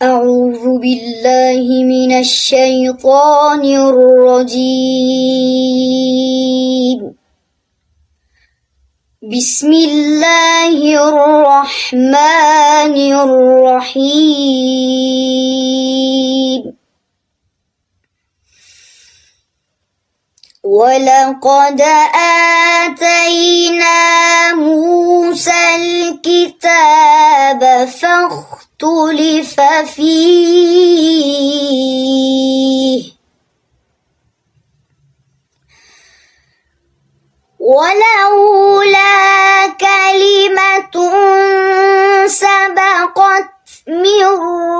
أعوذ بالله من الشيطان الرجيم. بسم الله الرحمن الرحيم. ولقد آتينا موسى الكتاب فاختلف فيه ولولا كلمة سبقت من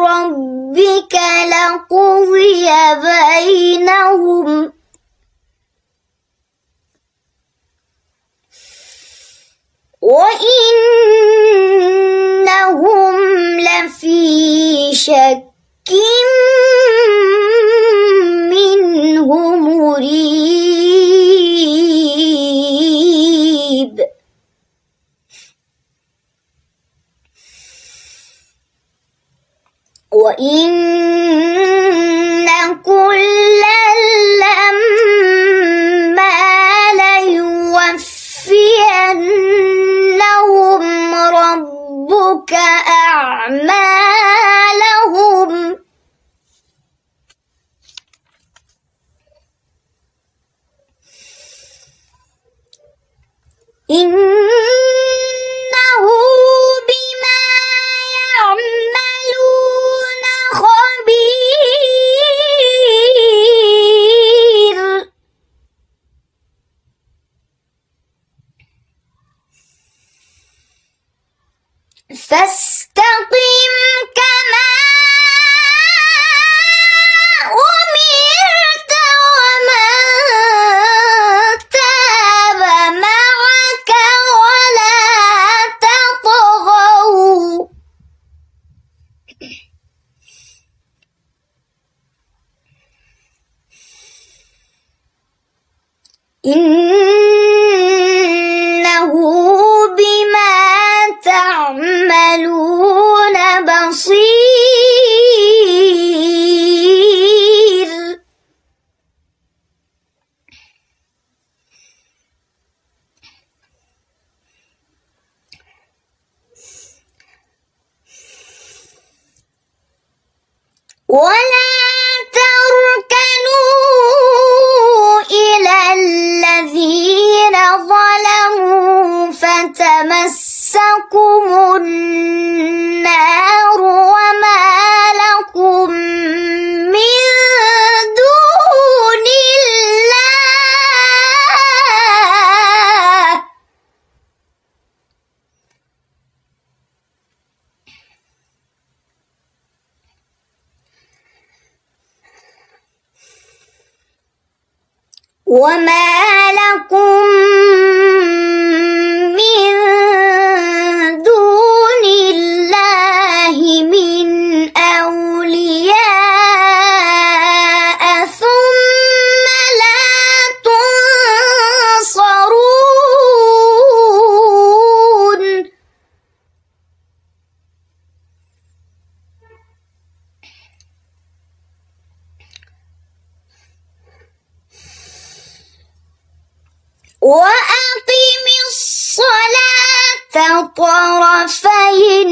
ربك لقضي بينهم وإنهم لفي شك منه مريب. وإن كلا لما ليوفينهم ربك أعمالهم إنه بما يعملون خبير. فاستقم كما أمرت ومن تاب معك ولا تطغوا إنه بما تعملون بصير. ولا تركنوا إلى الذين ظلموا فتمسكم النار وما لكم من دون الله وما لكم من دون الله من أولياء ثم لا تنصرون. وأقم الصلاة طرفي